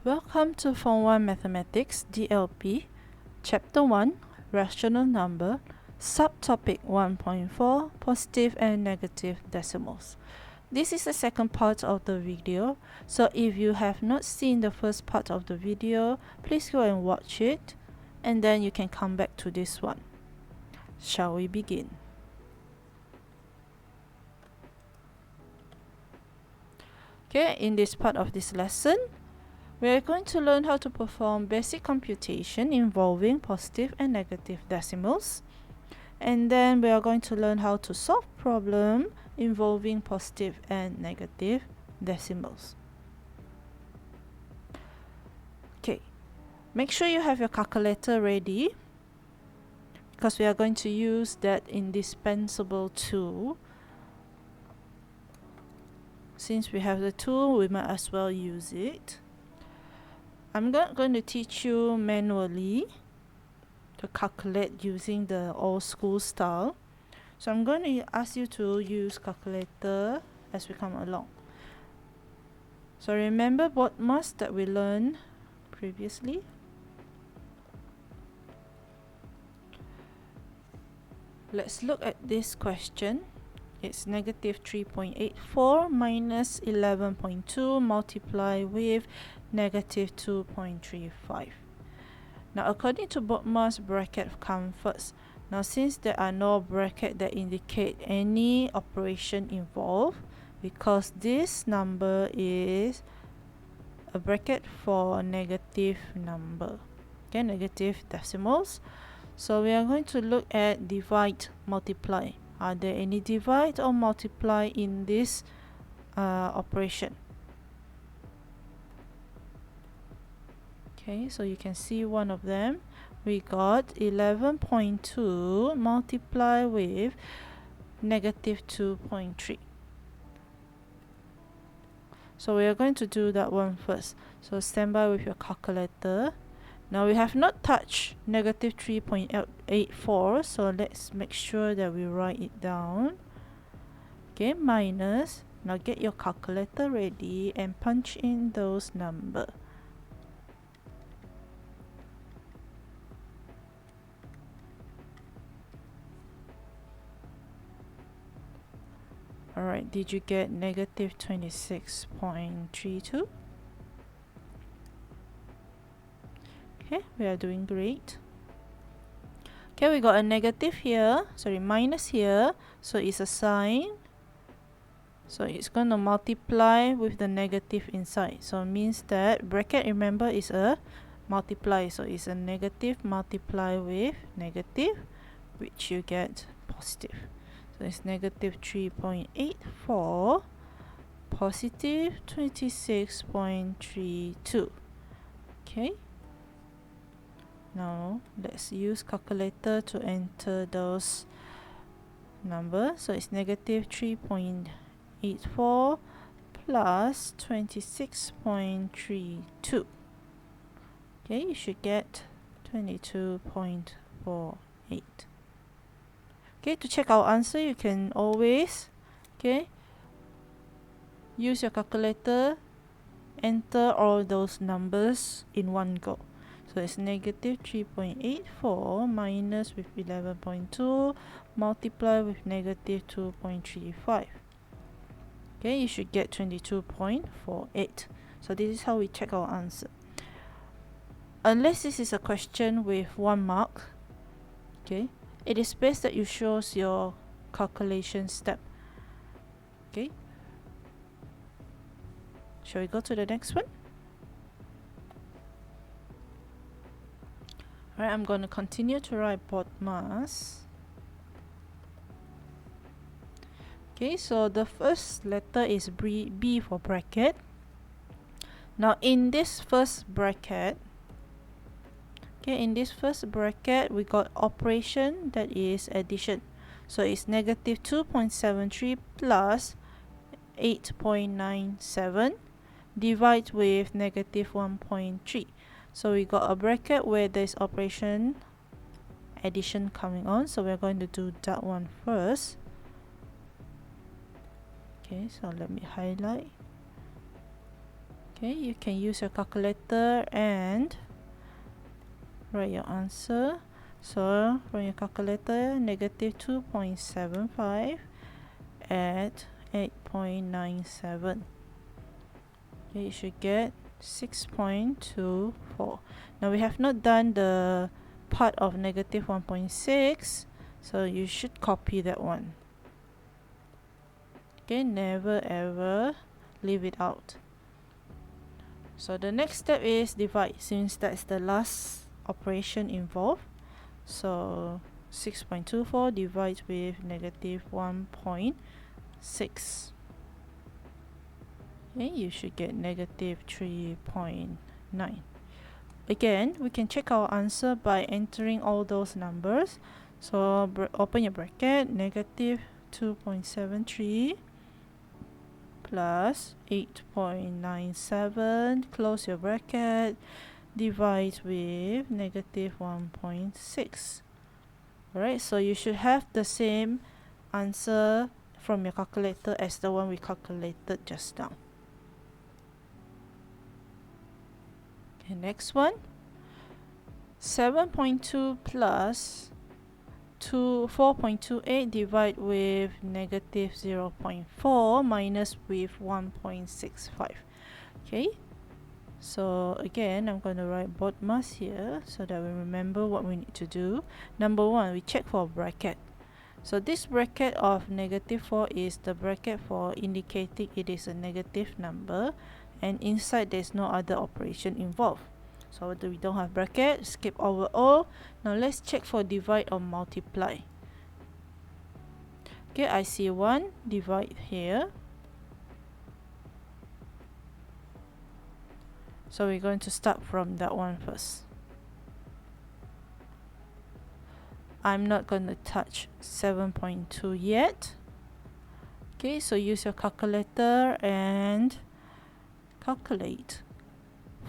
Welcome to Form 1 Mathematics DLP, Chapter 1, Rational Number, Subtopic 1.4, Positive and Negative Decimals. This is the second part of the video, so if you have not seen the first part of the video, please go and watch it, and then you can come back to this one. Shall we begin? Okay, in this part of this lesson, we are going to learn how to perform basic computation involving positive and negative decimals. And then we are going to learn how to solve problem involving positive and negative decimals. Okay, make sure you have your calculator ready, because we are going to use that indispensable tool. Since we have the tool, we might as well use it. I'm not going to teach you manually to calculate using the old school style. So I'm going to ask you to use calculator as we come along. So remember BODMAS that we learned previously. Let's look at this question. It's negative 3.84 minus 11.2 multiplied with negative 2.35. Now according to BODMAS, bracket come first. Now since there are no bracket that indicate any operation involved, because this number is a bracket for a negative number, okay, negative decimals. So we are going to look at divide, multiply. Are there any divide or multiply in this operation? Okay, so you can see one of them. We got 11.2 multiplied with negative 2.3. So we are going to do that one first. So stand by with your calculator. Now we have not touched negative 3.84, so let's make sure that we write it down. Okay, minus. Now get your calculator ready and punch in those numbers. Alright, did you get negative 26.32? Okay, we are doing great. Okay, we got a negative here, sorry, minus here, so it's a sign. So it's going to multiply with the negative inside. So it means that bracket, remember, is a multiply. So it's a negative multiply with negative, which you get positive. So it's negative 3.84, positive 26.32. Okay. Now let's use calculator to enter those numbers. So it's negative 3.84 plus 26.32. Okay, you should get 22.48. Okay, to check our answer, you can always, okay, use your calculator, enter all those numbers in one go. So it's negative 3.84 minus with 11.2 multiply with negative 2.35. Okay, you should get 22.48. So this is how we check our answer. Unless this is a question with 1 mark, okay, it is best that you show your calculation step. Okay, shall we go to the next one? Alright, I'm going to continue to write BODMAS. Okay, so the first letter is B for bracket. Now in this first bracket, okay, in this first bracket, we got operation that is addition. So it's negative 2.73 plus 8.97 divide with negative 1.3. So we got a bracket where there's operation addition coming on. So we're going to do that one first. Okay, so let me highlight. Okay, you can use your calculator and write your answer. So from your calculator, negative 2.75 at 8.97. Okay, you should get 6.24. Now we have not done the part of negative 1.6, so you should copy that one. Okay, never ever leave it out. So the next step is divide, since that's the last operation involved. So 6.24 divides with negative 1.6. Okay, you should get negative 3.9. Again, we can check our answer by entering all those numbers. So open your bracket, negative 2.73 plus 8.97, close your bracket, divide with negative 1.6. Alright, so you should have the same answer from your calculator as the one we calculated just now. Okay, next one. 7.2 plus 4.28 divide with negative 0.4 minus with 1.65. Okay, so again, I'm going to write both mass here so that we remember what we need to do. Number one, we check for bracket. So this bracket of negative 4 is the bracket for indicating it is a negative number, and inside there's no other operation involved. So we don't have bracket, skip over all. Now let's check for divide or multiply. Okay, I see 1, divide here. So we're going to start from that one first. I'm not going to touch 7.2 yet. Okay, so use your calculator and calculate.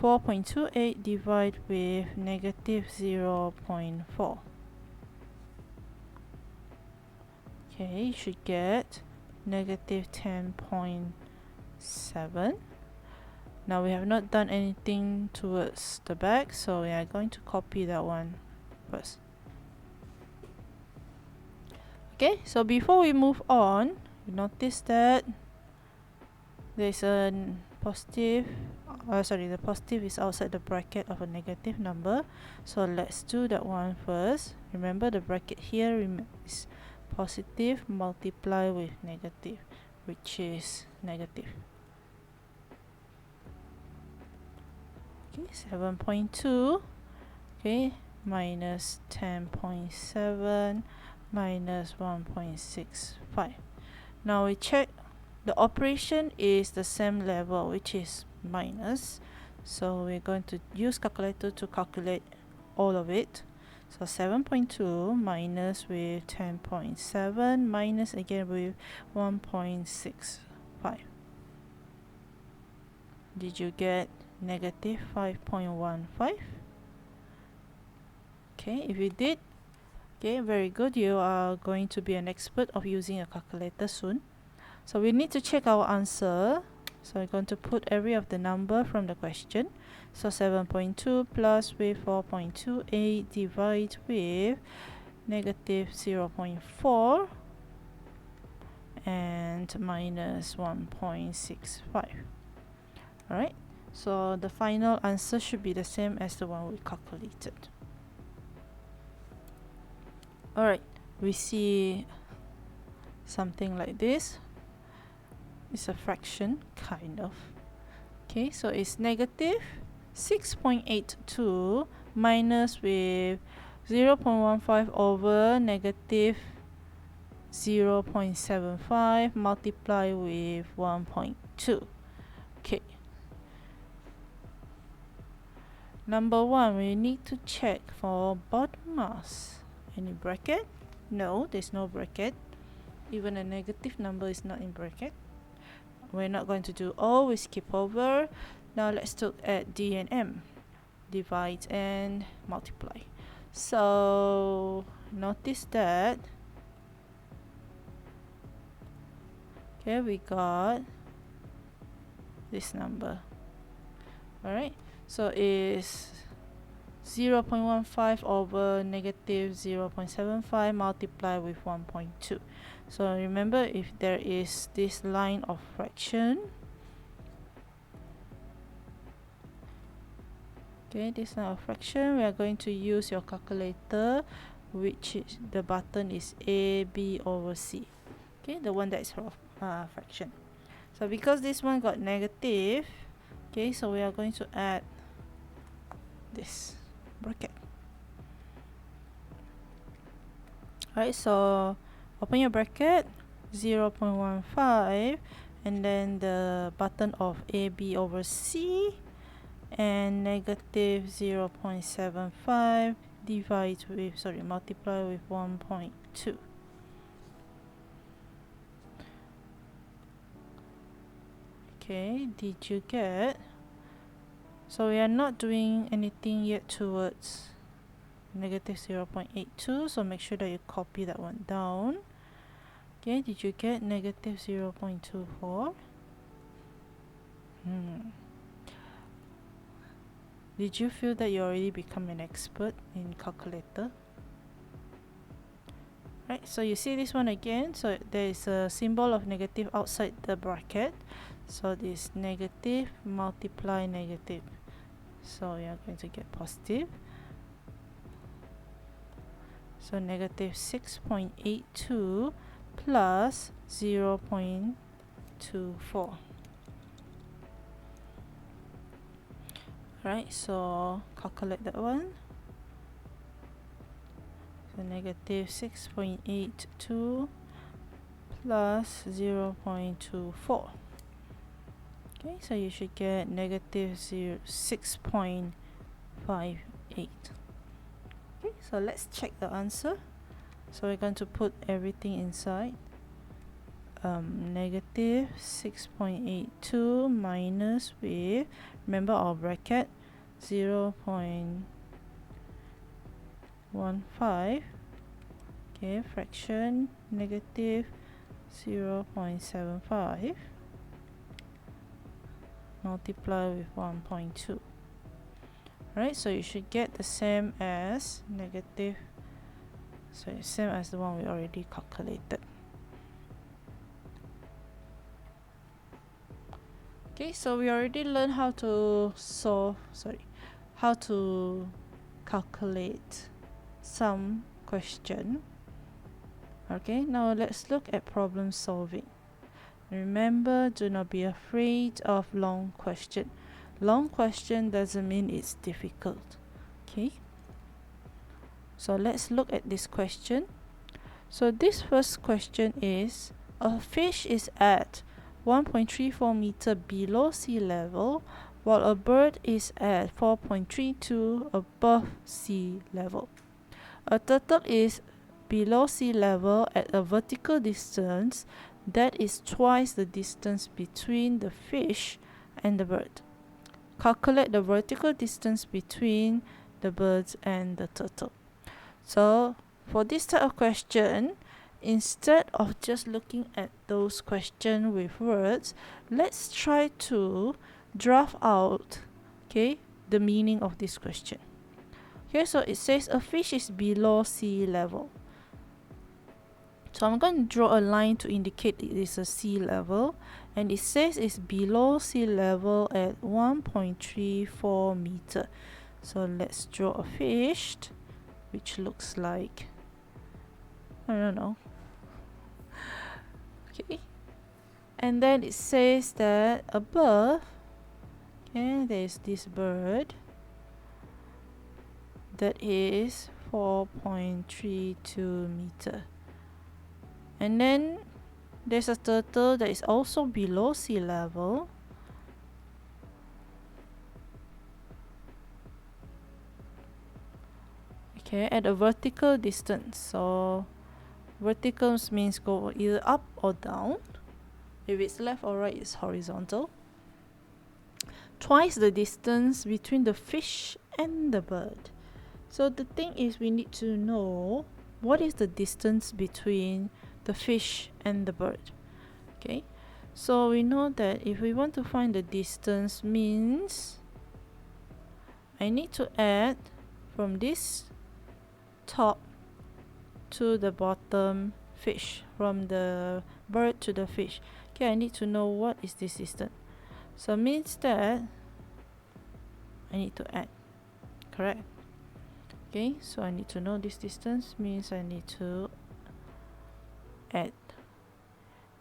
4.28 divide with negative 0.4. Okay, you should get negative 10.7. Now we have not done anything towards the back, so we are going to copy that one first. Okay, so before we move on, you notice that there's a positive, the positive is outside the bracket of a negative number. So let's do that one first. Remember, the bracket here is positive multiply with negative, which is negative. Okay, 7.2, okay, minus 10.7 minus 1.65. Now we check the operation is the same level, which is minus. So we're going to use calculator to calculate all of it. So 7.2 minus with 10.7 minus again with 1.65. Did you get negative 5.15? Okay, if you did, okay, very good. You are going to be an expert of using a calculator soon. So we need to check our answer. So we're going to put every of the number from the question. So 7.2 plus with 4.28 divide with negative 0.4 and minus 1.65. Alright, so the final answer should be the same as the one we calculated. Alright, we see something like this. It's a fraction, kind of. Okay, so it's negative 6.82 minus with 0.15 over negative 0.75 multiply with 1.2. Okay. Number one, we need to check for bottom mass. Any bracket? No, there's no bracket. Even a negative number is not in bracket. We're not going to do all, we skip over. Now let's look at D and M. Divide and multiply. So notice that, okay, we got this number. Alright, so is 0.15 over negative 0.75 multiplied with 1.2. So remember, if there is this line of fraction, okay, this line of fraction, we are going to use your calculator, which is the button is A, B over C. Okay, the one that is fraction. So because this one got negative, okay, so we are going to add this bracket. Alright, so open your bracket, 0.15, and then the button of AB over C, and negative 0.75 divide with, multiply with 1.2. Okay, did you get? So we are not doing anything yet towards negative 0.82, so make sure that you copy that one down. Okay, did you get negative 0.24? Did you feel that you already become an expert in calculator? Right, so you see this one again, so there is a symbol of negative outside the bracket, so this negative multiply negative, so we are going to get positive. So negative 6.82 plus 0.24. Right, so calculate that one. So negative 6.82 plus 0.24. Okay, so you should get negative 6.58. Okay, so let's check the answer. So we're going to put everything inside. Negative 6.82 minus with, remember our bracket, 0.15. Okay, fraction negative 0.75 multiply with 1.2. Right, so you should get the same as negative, so same as the one we already calculated. Okay, so we already learned how to how to calculate some question. Okay, now let's look at problem solving. Remember, do not be afraid of long question. Long question doesn't mean it's difficult. Okay, so let's look at this question. So this first question is, a fish is at 1.34 meter below sea level, while a bird is at 4.32 above sea level. A turtle is below sea level at a vertical distance that is twice the distance between the fish and the bird. Calculate the vertical distance between the birds and the turtle. So for this type of question, instead of just looking at those questions with words, let's try to draft out, okay, the meaning of this question. Okay, so it says a fish is below sea level. So I'm going to draw a line to indicate it is a sea level, and it says it's below sea level at 1.34 meter. So let's draw a fish, which looks like, I don't know. Okay, and then it says that above, okay, there's this bird that is 4.32 meter, and then there's a turtle that is also below sea level, okay, at a vertical distance. So vertical means go either up or down. If it's left or right, it's horizontal. Twice the distance between the fish and the bird. So the thing is, we need to know what is the distance between the fish and the bird. Okay, so we know that if we want to find the distance, means I need to add from this top to the bottom fish, from the bird to the fish. Okay, I need to know what is this distance. So means that I need to add, correct? Okay, so I need to know this distance, means I need to add.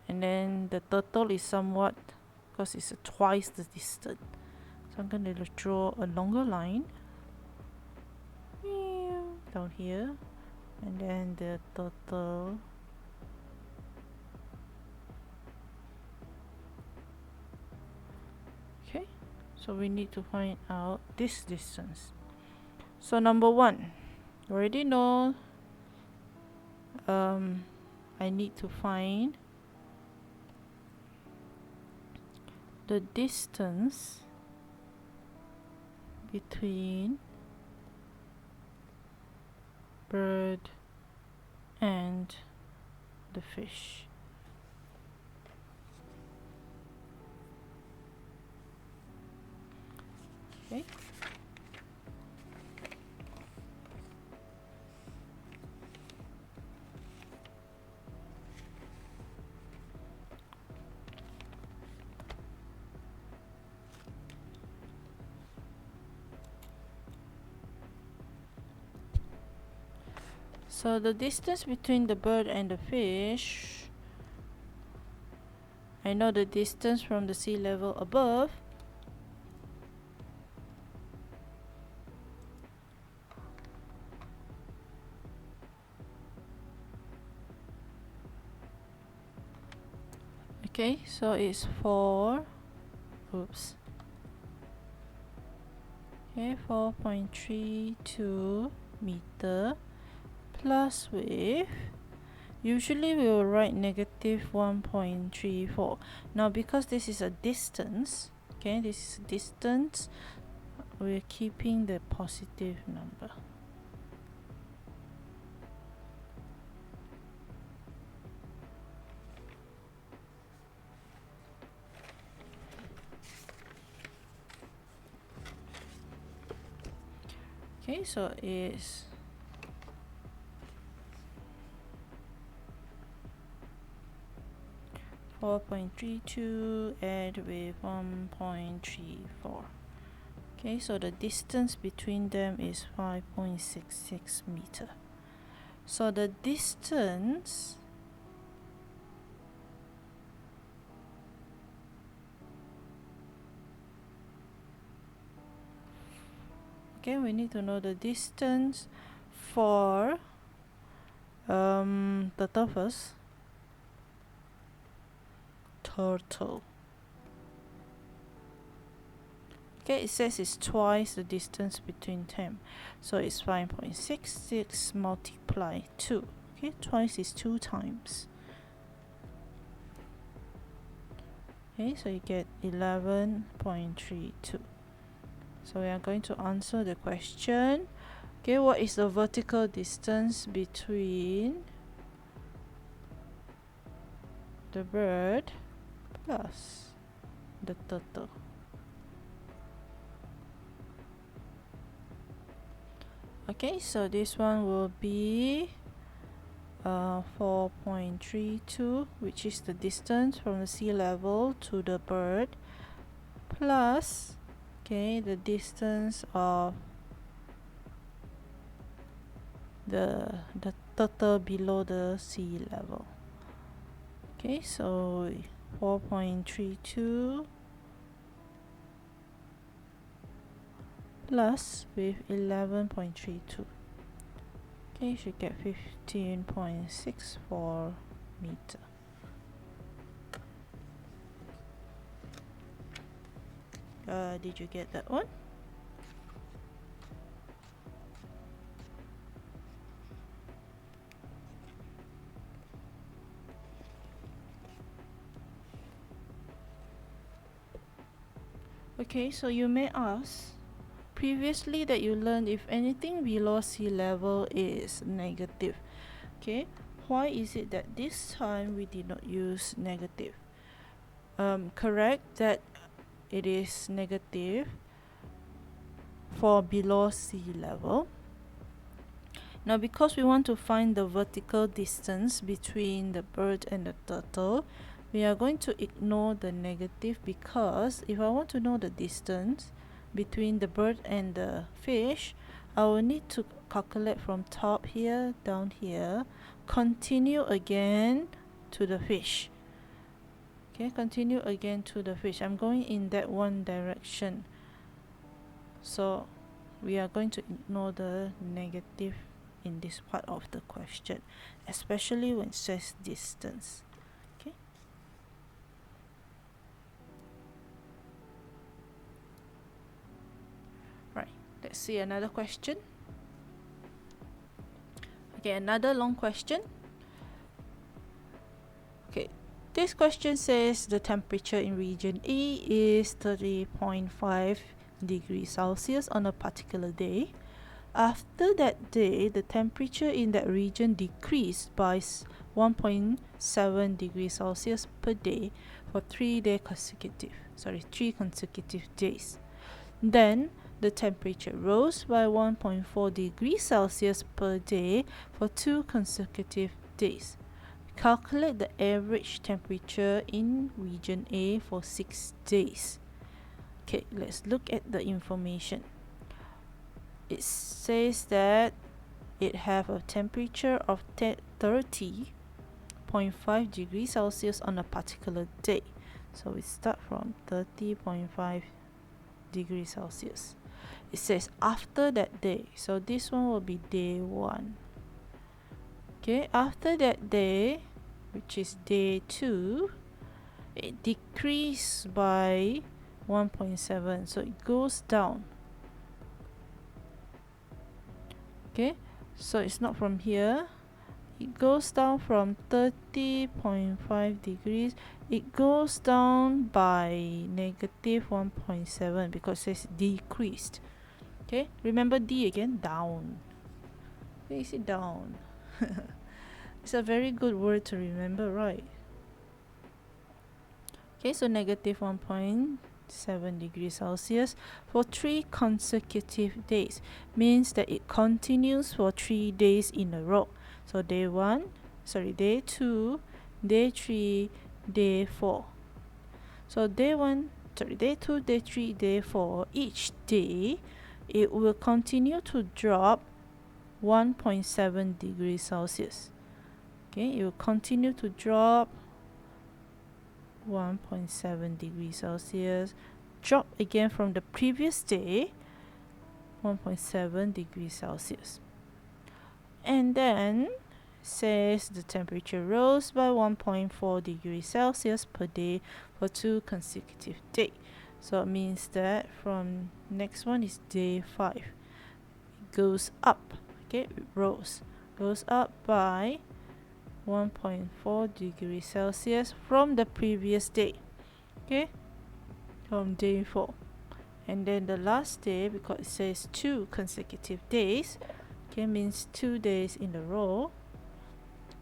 And then the total is somewhat, because it's twice the distance. So I'm going to draw a longer line down here, and then the total okay. So we need to find out this distance. So number one, you already know I need to find the distance between bird and the fish. Okay. So the distance between the bird and the fish, I know the distance from the sea level above. Okay, so it's 4.32 meter plus with, usually we will write negative 1.34. Now because this is a distance, okay, this is a distance, we're keeping the positive number. Okay, so it's 4.32 add with 1.34. Okay, so the distance between them is 5.66 meter. So the distance okay, we need to know the distance for turtle first. Turtle. Okay, it says it's twice the distance between them. So it's 5.66 multiply 2. Okay, twice is 2 times. Okay, so you get 11.32. So we are going to answer the question. Okay, what is the vertical distance between the bird plus the turtle? Okay, so this one will be 4.32, which is the distance from the sea level to the bird, plus okay, the distance of the turtle below the sea level. Okay, so 4.32 plus with 11.32. Okay, you should get 15.64 meter. Did you get that one? Okay, so you may ask, previously that you learned if anything below sea level is negative. Okay, why is it that this time we did not use negative? Correct that it is negative for below sea level. Now because we want to find the vertical distance between the bird and the turtle, we are going to ignore the negative, because if I want to know the distance between the bird and the fish, I will need to calculate from top here, down here, continue again to the fish. Okay, continue again to the fish. I'm going in that one direction. So we are going to ignore the negative in this part of the question, especially when it says distance. Okay. Right, let's see another question. Okay, another long question. Okay, this question says the temperature in region A is 30.5 degrees Celsius on a particular day. After that day, the temperature in that region decreased by 1.7 degrees Celsius per day for 3 consecutive days. Then the temperature rose by 1.4 degrees Celsius per day for 2 consecutive days. Calculate the average temperature in region A for 6 days. Okay, let's look at the information. It says that it have a temperature of 30.5 degrees Celsius on a particular day. So we start from 30.5 degrees Celsius. It says after that day, so this one will be day 1. Okay, after that day, which is day 2, it decreased by 1.7, so it goes down. Okay, so it's not from here, it goes down from 30.5 degrees, it goes down by negative 1.7 because it says decreased. Okay, remember D again, down. Okay, you see down. It's a very good word to remember, right? Okay, so negative 1.7 degrees Celsius for 3 consecutive days means that it continues for 3 days in a row. So day 2, day 3, day 4. So day 2, day 3, day 4, each day it will continue to drop 1.7 degrees Celsius. Okay, it will continue to drop 1.7 degrees Celsius, drop again from the previous day 1.7 degrees Celsius, and then says the temperature rose by 1.4 degrees Celsius per day for 2 consecutive days. So it means that from next one is day 5, it goes up. Okay, it goes up by 1.4 degrees Celsius from the previous day. Okay, from day 4. And then the last day, because it says 2 consecutive days, okay, means 2 days in a row.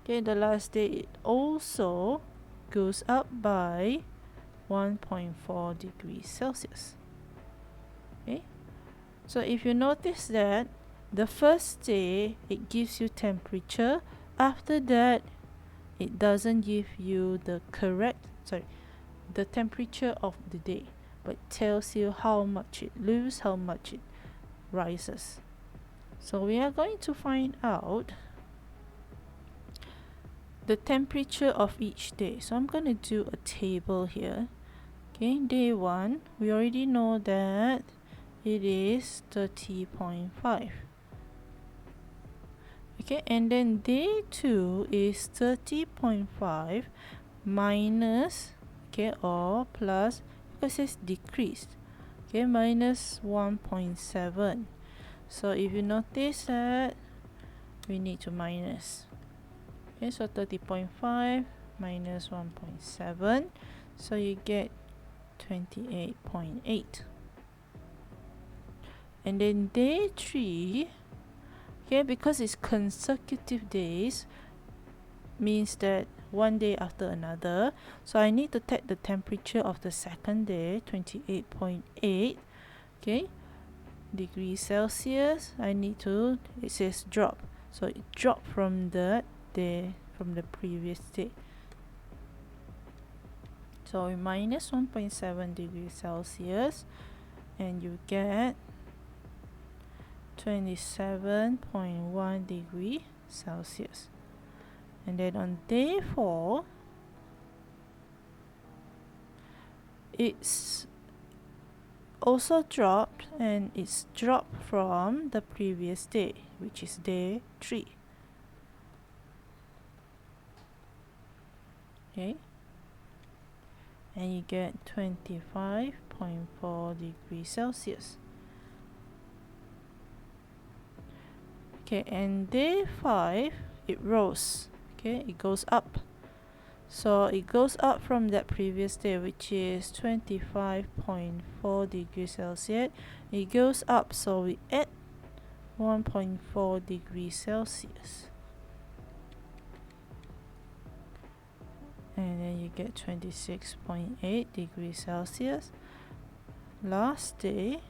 Okay, the last day it also goes up by 1.4 degrees Celsius. Okay, so if you notice that the first day it gives you temperature, after that it doesn't give you the temperature of the day, but tells you how much it loses, how much it rises. So we are going to find out the temperature of each day. So I'm going to do a table here. Okay, day 1, we already know that it is 30.5. Okay, and then day 2 is 30.5 minus, okay, or plus, because it's decreased, okay, minus 1.7. So if you notice that we need to minus, okay, so 30.5 minus 1.7, so you get 28.8. And then day 3, okay, because it's consecutive days, means that one day after another, so I need to take the temperature of the second day, 28.8. okay, degrees Celsius, I need to, it says drop, so it dropped from the previous day. So we minus 1.7 degrees Celsius and you get 27.1 degree Celsius. And then on day 4, it's also dropped, and it's dropped from the previous day, which is day 3. Okay, and you get 25.4 degrees Celsius. Okay, and day 5, it rose. Okay, it goes up. So it goes up from that previous day, which is 25.4 degrees Celsius. It goes up, so we add 1.4 degrees Celsius. And then you get 26.8 degrees Celsius. Last day,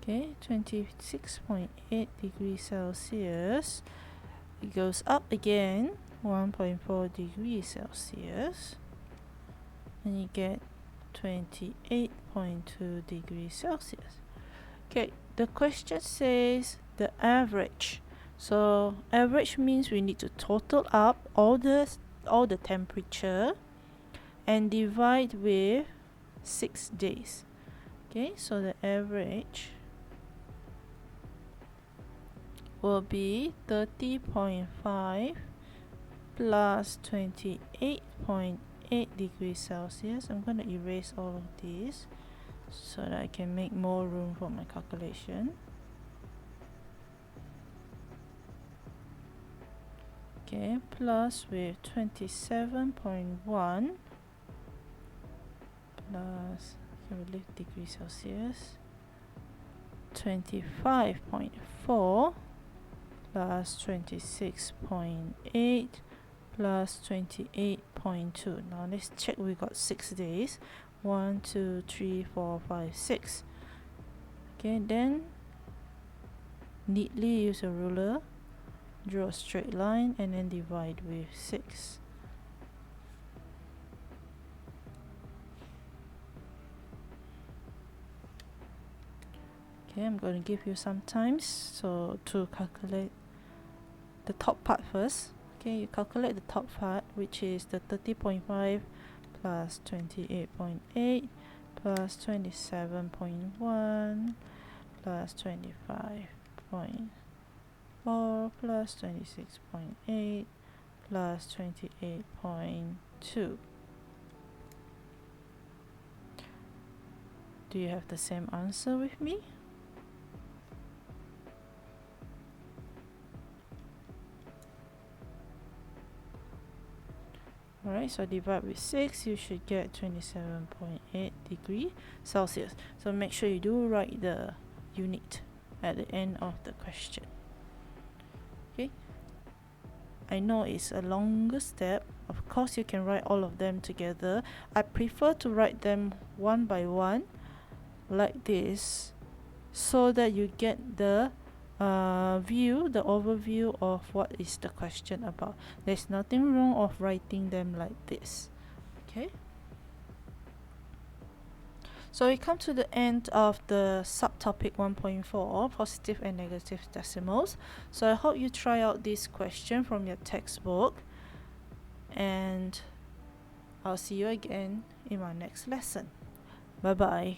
okay, 26.8 degrees Celsius. It goes up again 1.4 degrees Celsius, and you get 28.2 degrees Celsius. Okay, the question says the average. So average means we need to total up all the temperature and divide with 6 days. Okay, so the average will be 30.5 plus 28.8 degrees Celsius. I'm going to erase all of this so that I can make more room for my calculation. Okay, plus with 27.1 plus, okay, we leave degrees Celsius, 25.4 plus 26.8 plus 28.2. Now let's check, we got 6 days. 1, 2, 3, 4, 5, 6. Okay, then neatly use a ruler, draw a straight line, and then divide with 6. Okay, I'm going to give you some time so to calculate the top part first. Okay, you calculate the top part, which is the 30.5 plus 28.8 plus 27.1 plus 25.4 plus 26.8 plus 28.2. Do you have the same answer with me? Alright, so divide with 6, you should get 27.8 degrees Celsius. So make sure you do write the unit at the end of the question. Okay, I know it's a longer step. Of course, you can write all of them together. I prefer to write them one by one like this, so that you get the overview of what is the question about. There's nothing wrong of writing them like this. Okay, so we come to the end of the subtopic 1.4, positive and negative decimals. So I hope you try out this question from your textbook, and I'll see you again in my next lesson. Bye bye.